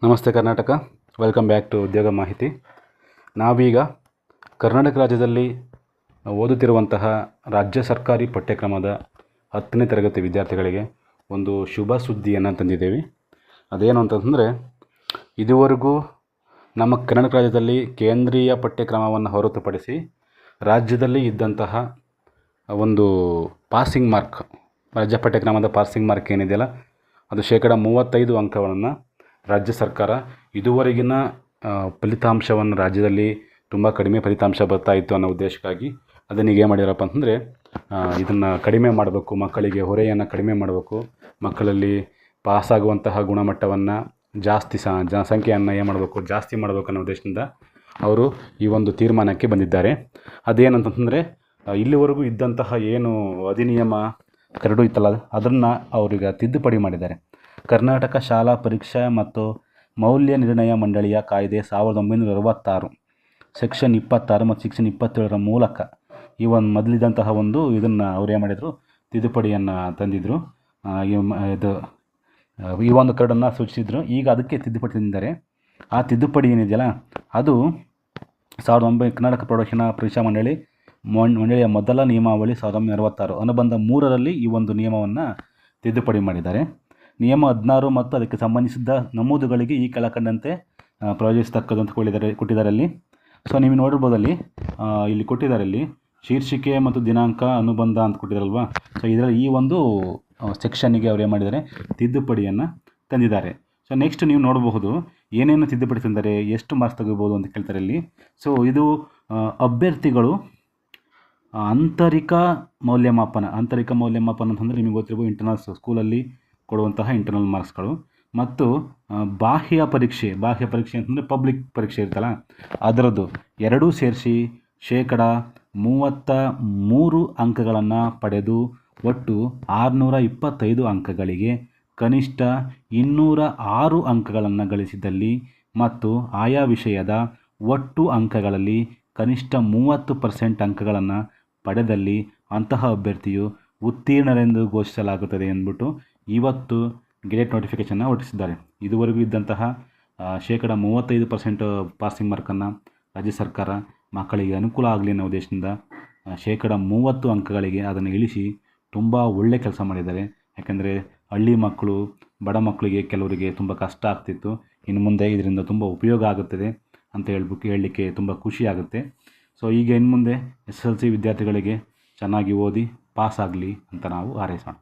ನಮಸ್ತೆ Karnataka, welcome back to ಉದ್ಯೋಗ ಮಾಹಿತಿ. ನಾವೀಗ ಕರ್ನಾಟಕ ರಾಜ್ಯದಲ್ಲಿ ಓದುತ್ತಿರುವಂತಹ ರಾಜ್ಯ ಸರ್ಕಾರಿ ಪಠ್ಯಕ್ರಮದ 10ನೇ ತರಗತಿ ವಿದ್ಯಾರ್ಥಿಗಳಿಗೆ ಒಂದು ಶುಭ ಸುದ್ದಿಯನ್ನು ತಂದಿದ್ದೇವೆ. ಅದೇನು ಅಂತಂದರೆ, ಇದುವರೆಗೂ ನಮ್ಮ ಕರ್ನಾಟಕ ರಾಜ್ಯದಲ್ಲಿ ಕೇಂದ್ರೀಯ ಪಠ್ಯಕ್ರಮವನ್ನು ಹೊರತುಪಡಿಸಿ ರಾಜ್ಯದಲ್ಲಿ ಇದ್ದಂತಹ ಒಂದು ಪಾಸಿಂಗ್ ಮಾರ್ಕ್, ರಾಜ್ಯ ಪಠ್ಯಕ್ರಮದ ಪಾಸಿಂಗ್ ಮಾರ್ಕ್ ಏನಿದೆಯಲ್ಲ, ಅದು 35% ಅಂಕಗಳನ್ನು ರಾಜ್ಯ ಸರ್ಕಾರ ಇದುವರೆಗಿನ ಫಲಿತಾಂಶವನ್ನು ರಾಜ್ಯದಲ್ಲಿ ತುಂಬ ಕಡಿಮೆ ಫಲಿತಾಂಶ ಬರ್ತಾಯಿತ್ತು ಅನ್ನೋ ಉದ್ದೇಶಕ್ಕಾಗಿ ಅದನ್ನೀಗ ಏನು ಮಾಡಿದಾರಪ್ಪ ಅಂತಂದರೆ, ಇದನ್ನು ಕಡಿಮೆ ಮಾಡಬೇಕು, ಮಕ್ಕಳಿಗೆ ಹೊರೆಯನ್ನು ಕಡಿಮೆ ಮಾಡಬೇಕು, ಮಕ್ಕಳಲ್ಲಿ ಪಾಸಾಗುವಂತಹ ಗುಣಮಟ್ಟವನ್ನು ಸಂಖ್ಯೆಯನ್ನು ಏನು ಮಾಡಬೇಕು, ಜಾಸ್ತಿ ಮಾಡಬೇಕು ಅನ್ನೋ ಉದ್ದೇಶದಿಂದ ಅವರು ಈ ಒಂದು ತೀರ್ಮಾನಕ್ಕೆ ಬಂದಿದ್ದಾರೆ. ಅದೇನಂತಂದರೆ, ಇಲ್ಲಿವರೆಗೂ ಇದ್ದಂತಹ ಏನು ಅಧಿನಿಯಮ ಕರಡು ಇತ್ತಲ್ಲ, ಅದನ್ನು ಅವರಿಗೆ ತಿದ್ದುಪಡಿ ಮಾಡಿದ್ದಾರೆ. ಕರ್ನಾಟಕ ಶಾಲಾ ಪರೀಕ್ಷಾ ಮತ್ತು ಮೌಲ್ಯ ನಿರ್ಣಯ ಮಂಡಳಿಯ ಕಾಯ್ದೆ 1966 ಸೆಕ್ಷನ್ 26 ಮತ್ತು ಸೆಕ್ಷನ್ 27 ಮೂಲಕ ಈ ಒಂದು ಮೊದಲಿದ್ದಂತಹ ಇದನ್ನು ಅವ್ರು ಏನು ಮಾಡಿದರು, ತಿದ್ದುಪಡಿಯನ್ನು ತಂದಿದ್ದರು. ಈ ಒಂದು ಕರಡನ್ನು ಸೂಚಿಸಿದರು. ಈಗ ಅದಕ್ಕೆ ತಿದ್ದುಪಡಿ ತಂದಿದ್ದಾರೆ. ಆ ತಿದ್ದುಪಡಿ ಏನಿದೆಯಲ್ಲ, ಅದು ಕರ್ನಾಟಕ ಪ್ರೌಢಶಿಕ್ಷಣ ಪರೀಕ್ಷಾ ಮಂಡಳಿಯ ಮೊದಲ ನಿಯಮಾವಳಿ 1966 ಅನುಬಂಧ 3ರಲ್ಲಿ ಈ ಒಂದು ನಿಯಮವನ್ನು ತಿದ್ದುಪಡಿ ಮಾಡಿದ್ದಾರೆ. ನಿಯಮ 16 ಮತ್ತು ಅದಕ್ಕೆ ಸಂಬಂಧಿಸಿದ ನಮೂದುಗಳಿಗೆ ಈ ಕೆಳಕಂಡಂತೆ ಪ್ರಯೋಜಿಸತಕ್ಕದ್ದು ಅಂತ ಕೊಟ್ಟಿದ್ದಾರೆ ಅಲ್ಲಿ. ಸೊ ನೀವು ನೋಡಿರ್ಬೋದಲ್ಲಿ ಇಲ್ಲಿ ಕೊಟ್ಟಿದ್ದಾರೆ, ಇಲ್ಲಿ ಶೀರ್ಷಿಕೆ ಮತ್ತು ದಿನಾಂಕ ಅನುಬಂಧ ಅಂತ ಕೊಟ್ಟಿದ್ದಾರಲ್ವ. ಸೊ ಇದರಲ್ಲಿ ಈ ಒಂದು ಸೆಕ್ಷನ್ನಿಗೆ ಅವ್ರು ಏನು ಮಾಡಿದ್ದಾರೆ, ತಿದ್ದುಪಡಿಯನ್ನು ತಂದಿದ್ದಾರೆ. ಸೊ ನೆಕ್ಸ್ಟ್ ನೀವು ನೋಡಬಹುದು ಏನೇನು ತಿದ್ದುಪಡಿ ತಂದರೆ, ಎಷ್ಟು ಮಾರ್ಕ್ಸ್ ತೆಗಿಬೋದು ಅಂತ ಕೇಳ್ತಾರೆ ಇಲ್ಲಿ. ಸೊ ಇದು ಅಭ್ಯರ್ಥಿಗಳು ಆಂತರಿಕ ಮೌಲ್ಯಮಾಪನ ಅಂತಂದರೆ ನಿಮಗೆ ಗೊತ್ತಿರ್ಬೋದು, ಇಂಟರ್ನಲ್ಸ್ ಸ್ಕೂಲಲ್ಲಿ ಕೊಡುವಂತಹ ಇಂಟರ್ನಲ್ ಮಾರ್ಕ್ಸ್ಗಳು, ಮತ್ತು ಬಾಹ್ಯ ಪರೀಕ್ಷೆ ಅಂತಂದರೆ ಪಬ್ಲಿಕ್ ಪರೀಕ್ಷೆ ಇರ್ತಲ್ಲ, ಅದರದ್ದು ಎರಡೂ ಸೇರಿಸಿ 33 ಅಂಕಗಳನ್ನು ಪಡೆದು ಒಟ್ಟು 625 ಅಂಕಗಳಿಗೆ ಕನಿಷ್ಠ 206 ಅಂಕಗಳನ್ನು ಗಳಿಸಿದಲ್ಲಿ ಮತ್ತು ಆಯಾ ವಿಷಯದ ಒಟ್ಟು ಅಂಕಗಳಲ್ಲಿ ಕನಿಷ್ಠ 30% ಅಂಕಗಳನ್ನು ಪಡೆದಲ್ಲಿ ಅಂತಹ ಅಭ್ಯರ್ಥಿಯು ಉತ್ತೀರ್ಣರೆಂದು ಘೋಷಿಸಲಾಗುತ್ತದೆ ಎಂದ್ಬಿಟ್ಟು ಇವತ್ತು ಗೆಜೆಟ್ ನೋಟಿಫಿಕೇಷನ್ನ ಹೊರಡಿಸಿದ್ದಾರೆ. ಇದುವರೆಗೂ ಇದ್ದಂತಹ 35% ಪಾಸಿಂಗ್ ಮಾರ್ಕನ್ನು ರಾಜ್ಯ ಸರ್ಕಾರ ಮಕ್ಕಳಿಗೆ ಅನುಕೂಲ ಆಗಲಿ ಅನ್ನೋ ಉದ್ದೇಶದಿಂದ 30 ಅಂಕಗಳಿಗೆ ಅದನ್ನು ಇಳಿಸಿ ತುಂಬ ಒಳ್ಳೆ ಕೆಲಸ ಮಾಡಿದ್ದಾರೆ. ಯಾಕೆಂದರೆ ಹಳ್ಳಿ ಮಕ್ಕಳು, ಬಡ ಮಕ್ಕಳಿಗೆ ಕೆಲವರಿಗೆ ತುಂಬ ಕಷ್ಟ ಆಗ್ತಿತ್ತು. ಇನ್ನು ಮುಂದೆ ಇದರಿಂದ ತುಂಬ ಉಪಯೋಗ ಆಗುತ್ತದೆ ಅಂತ ಹೇಳಲಿಕ್ಕೆ ತುಂಬ ಖುಷಿ ಆಗುತ್ತೆ. ಸೊ ಈಗ ಇನ್ನು ಮುಂದೆ SSLC ವಿದ್ಯಾರ್ಥಿಗಳಿಗೆ ಚೆನ್ನಾಗಿ ಓದಿ ಪಾಸ್ ಆಗಲಿ ಅಂತ ನಾವು ಹಾರೈಸೋಣ.